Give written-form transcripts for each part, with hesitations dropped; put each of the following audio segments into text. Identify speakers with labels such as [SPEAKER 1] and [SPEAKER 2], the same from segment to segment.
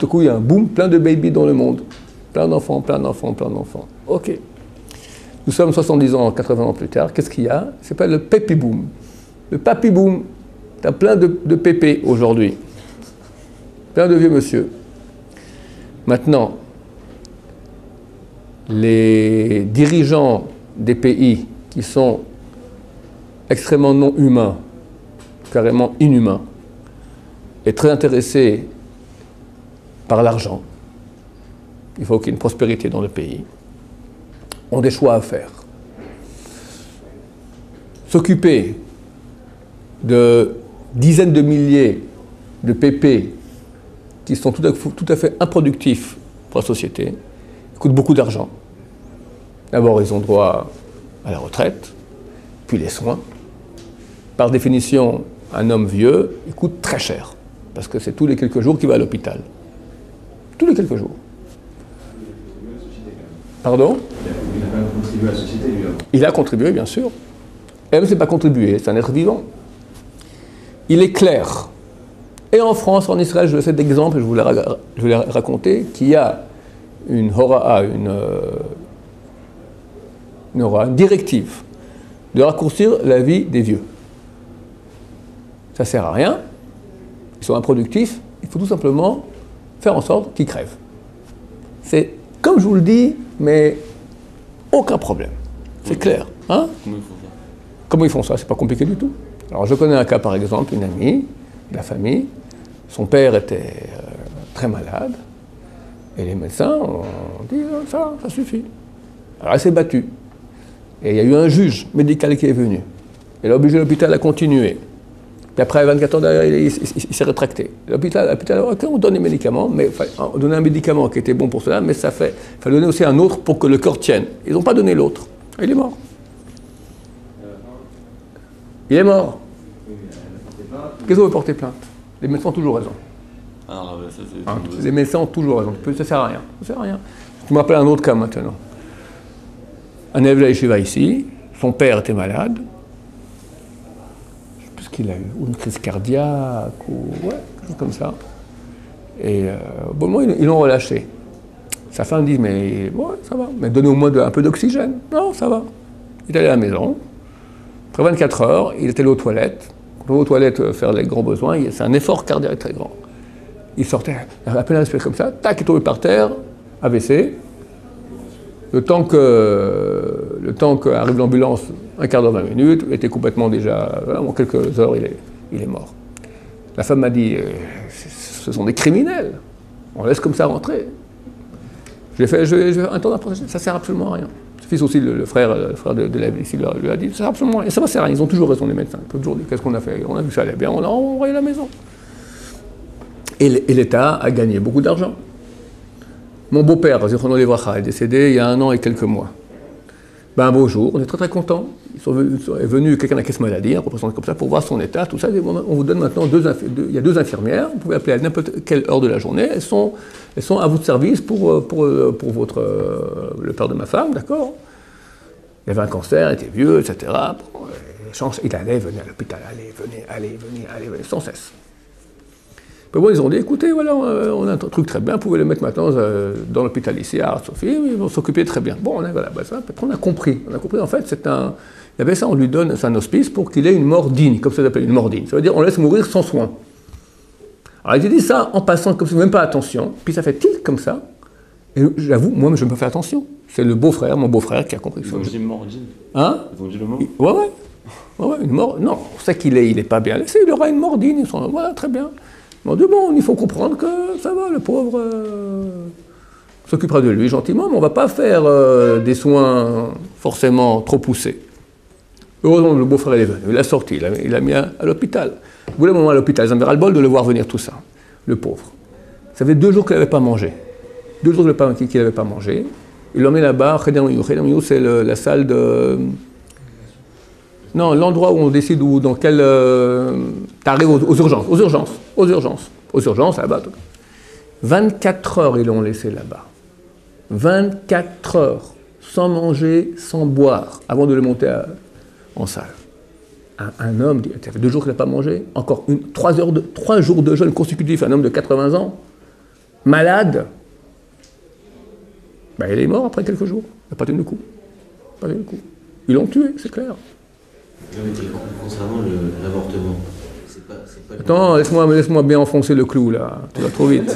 [SPEAKER 1] Tout à coup, il y a un boom, plein de babies dans le monde. Plein d'enfants, plein d'enfants, plein d'enfants. OK. Nous sommes 70 ans, 80 ans plus tard. Qu'est-ce qu'il y a? Ça s'appelle le Papy Boom. Le Papy Boom. Tu as plein de pépés aujourd'hui. Plein de vieux monsieur. Maintenant, les dirigeants des pays qui sont extrêmement non humains, carrément inhumains, et très intéressés par l'argent, il faut qu'il y ait une prospérité dans le pays, ont des choix à faire. S'occuper de dizaines de milliers de pépés qui sont tout à fait improductifs pour la société, coûtent beaucoup d'argent. D'abord, ils ont droit à la retraite, puis les soins. Par définition, un homme vieux, il coûte très cher, parce que c'est tous les quelques jours qu'il va à l'hôpital. Tous les quelques jours. Pardon?
[SPEAKER 2] Il a quand même contribué à la société, lui.
[SPEAKER 1] Il a contribué, bien sûr. Et même, c'est pas contribué, c'est un être vivant. Il est clair. Et en France, en Israël, je le sais d'exemple, je vous l'ai raconté, qu'il y a une hora'a, une directive de raccourcir la vie des vieux. Ça ne sert à rien, ils sont improductifs, il faut tout simplement faire en sorte qu'ils crèvent. C'est comme je vous le dis, mais aucun problème. C'est clair. Hein?
[SPEAKER 2] Comment ils font ça?
[SPEAKER 1] Comment ils font ça? C'est pas compliqué du tout. Alors je connais un cas par exemple, une amie de la famille, son père était très malade, et les médecins ont dit ça suffit. Alors elle s'est battue. Et il y a eu un juge médical qui est venu. Elle a obligé l'hôpital à continuer. Puis après 24 heures derrière, il s'est rétracté. L'hôpital a dit ok, on donne des médicaments, mais on donnait un médicament qui était bon pour cela, mais il fallait donner aussi un autre pour que le corps tienne. Ils n'ont pas donné l'autre. Il est mort. Il est mort. Qu'est-ce qu'on veut porter plainte? Les médecins ont toujours raison.
[SPEAKER 2] Alors, ça, c'est...
[SPEAKER 1] Les médecins ont toujours raison. Ça ne sert à rien. Ça sert à rien. Je me rappelle un autre cas maintenant. Un élève de la yeshiva ici, son père était malade. Je ne sais plus ce qu'il a eu, ou une crise cardiaque, ou ouais, quelque chose comme ça. Et bon, moi, ils l'ont relâché. Sa femme dit, mais ouais, ça va, mais donnez au moins un peu d'oxygène. Non, ça va. Il est allé à la maison. Après 24 heures, il était allé aux toilettes. Quand on va aux toilettes faire les grands besoins, c'est un effort cardiaque très grand. Il sortait, à peine respirer comme ça, tac, il est tombé par terre, AVC. Le temps qu'arrive l'ambulance, un quart d'heure, 20 minutes, il était complètement déjà, en quelques heures, il est mort. La femme m'a dit, ce sont des criminels, on laisse comme ça rentrer. J'ai fait un temps d'apprentissage, ça ne sert absolument à rien. Ce fils aussi, le frère de la ici, lui a dit, ça sert absolument à rien, ça ne sert à rien, ils ont toujours raison les médecins, ils peuvent toujours dire, qu'est-ce qu'on a fait? On a vu que ça allait bien, on a envoyé la maison. Et l'État a gagné beaucoup d'argent. Mon beau-père, Zichrono Livracha, est décédé il y a 1 an et quelques mois. Ben, un beau jour, on est très très contents. Est venu quelqu'un de la caisse maladie, un représentant comme ça, pour voir son état, tout ça. On vous donne maintenant il y a 2 infirmières, vous pouvez appeler à n'importe quelle heure de la journée, elles sont à votre service pour le père de ma femme, d'accord? Il avait un cancer, il était vieux, etc. Il allait, venait à l'hôpital, allez, venez, sans cesse. Mais bon, ils ont dit, écoutez, voilà, on a un truc très bien, vous pouvez le mettre maintenant dans l'hôpital ici, à Art-Sophie, ils vont s'occuper très bien. Bon, voilà, on a compris, en fait, il y avait ça, on lui donne, c'est un hospice pour qu'il ait une mort digne, comme ça s'appelle, une mort digne. Ça veut dire, on laisse mourir sans soin. Alors, il a dit ça en passant, comme ça, même pas attention, puis ça fait tilt comme ça, et j'avoue, moi, je ne peux pas faire attention. C'est mon beau-frère qui a compris ça.
[SPEAKER 2] Ils ont dit mort digne.
[SPEAKER 1] Hein?
[SPEAKER 2] Ils ont dit le mot?
[SPEAKER 1] Ouais, une mort, non, on sait qu'il est pas bien laissé, il aura une mort digne, voilà, très bien. On dit, bon, il faut comprendre que ça va, le pauvre s'occupera de lui gentiment, mais on ne va pas faire des soins forcément trop poussés. Heureusement, le beau-frère est venu, il a sorti, il l'a mis à l'hôpital. Vous voulez, moment à l'hôpital, ils avaient ras-le-bol de le voir venir tout ça, le pauvre. Ça fait 2 jours qu'il n'avait pas mangé. 2 jours qu'il n'avait pas mangé. Ils l'ont mis là-bas, c'est la salle de... Non, l'endroit où on décide dans quel... T'arrives aux urgences, là-bas. 24 heures, ils l'ont laissé là-bas. 24 heures, sans manger, sans boire, avant de le monter en salle. Un homme, ça fait 2 jours qu'il n'a pas mangé, encore 3 jours de jeûne consécutif, un homme de 80 ans. malade, ben, il est mort après quelques jours. Il n'a pas tenu le coup. Pas tenu le coup. Ils l'ont tué, c'est clair.
[SPEAKER 3] Concernant l'avortement, c'est pas
[SPEAKER 1] Attends, laisse-moi bien enfoncer le clou, là. Tu vas trop vite.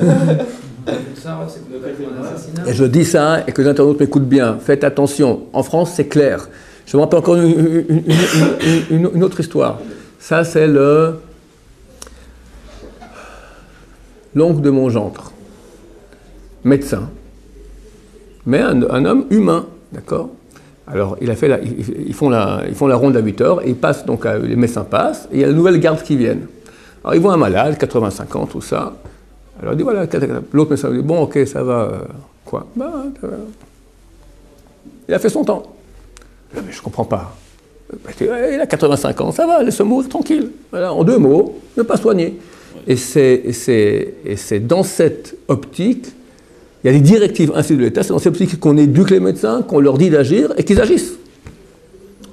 [SPEAKER 1] Et je dis ça, et que les internautes m'écoutent bien. Faites attention. En France, c'est clair. Je me rappelle encore une autre histoire. Ça, c'est l'oncle de mon gendre. Médecin. Mais un homme humain, d'accord? Alors, ils font la ronde à 8 heures, et ils passent, donc, les médecins passent, et il y a de nouvelles gardes qui viennent. Alors, ils voient un malade, 85 ans, tout ça. Alors, il dit, voilà, l'autre médecin dit, bon, ok, ça va, quoi? Ben, il a fait son temps. Mais je ne comprends pas. Il a 85 ans, ça va, laisse-le mourir tranquille. Voilà, en 2 mots, ne pas soigner. Et c'est dans cette optique, il y a des directives ainsi de l'État, c'est dans cette optique qu'on éduque les médecins, qu'on leur dit d'agir et qu'ils agissent.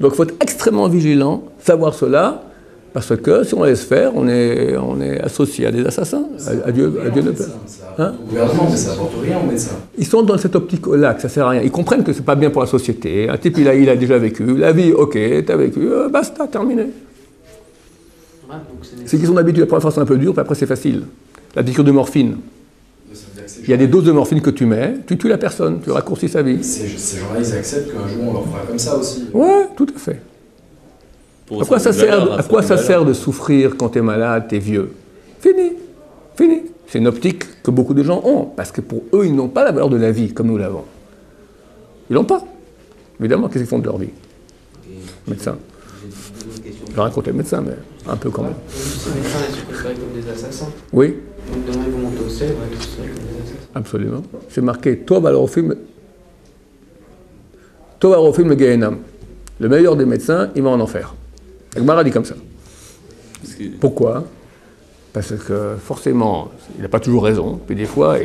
[SPEAKER 1] Donc il faut être extrêmement vigilant, savoir cela, parce que si on laisse faire, on est associé à des assassins, à Dieu ne peut.
[SPEAKER 4] Hein? Le gouvernement, mais ça n'apporte rien aux médecins.
[SPEAKER 1] Ils sont dans cette optique-là, que ça ne sert à rien. Ils comprennent que ce n'est pas bien pour la société. Un type, il a déjà vécu. La vie, ok, t'as vécu, basta, terminé. C'est qu'ils ont l'habitude, la première fois c'est un peu dur, puis après c'est facile. La piqûre de morphine. Il y a des doses de morphine que tu mets, tu tues la personne, tu raccourcis sa vie.
[SPEAKER 4] Ces gens-là, ils acceptent qu'un jour on leur fera comme ça aussi.
[SPEAKER 1] Ouais, tout à fait. À quoi ça sert de souffrir quand tu es malade, tu es vieux? Fini. C'est une optique que beaucoup de gens ont, parce que pour eux, ils n'ont pas la valeur de la vie comme nous l'avons. Ils l'ont pas. Évidemment, qu'est-ce qu'ils font de leur vie? Médecins. Je raconte les médecins, mais un peu quand même.
[SPEAKER 5] Ces médecins, ils sont considérés comme des assassins.
[SPEAKER 1] Oui.
[SPEAKER 5] Donc demain, ils vont monter au ciel, ils vont être considérés comme des assassins.
[SPEAKER 1] Absolument. C'est marqué Tov al-Rofim Gehenam. Le meilleur des médecins, il va en enfer. Agmara dit comme ça. Pourquoi? Parce que forcément, il n'a pas toujours raison. Puis des fois,